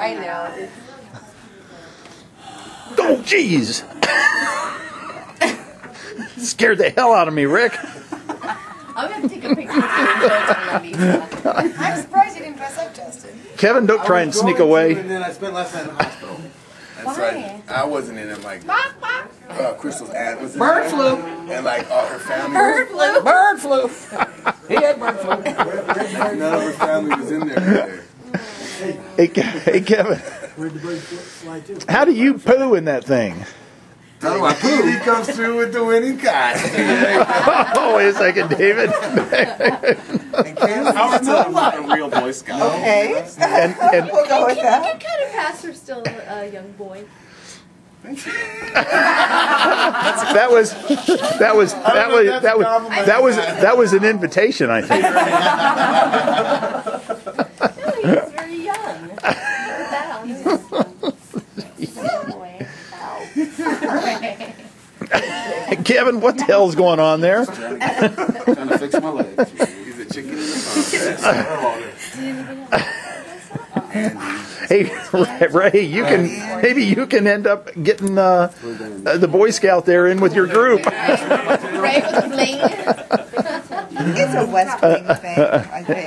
I know. Oh, jeez. Scared the hell out of me, Rick. I'm going to take a picture of you. I'm surprised you didn't dress up, Justin. Kevin, don't try and sneak away. And then I spent last night in the hospital. That's right. I wasn't in it. Like Crystal's aunt was in Bird there, flu. and like all her family. Bird flu. Bird flu. He had bird flu. None of her family was in there. Hey, Kevin. Where'd the bird fly to? How do you poo in that thing? How do I poo? He comes through with the winning card. Oh, wait a second, David. I'm not a real Boy Scout. Okay. And We'll go with that. You kind of pass for still a young boy. Thank you. that was an invitation, I think. No, he's very young. Put that on his Kevin, what the hell's going on there? Trying to fix my legs. He's a chicken in the pond. Hey, Ray, maybe you can end up getting the Boy Scout there in with your group. Right with the bling. It's a West Wing thing, I think.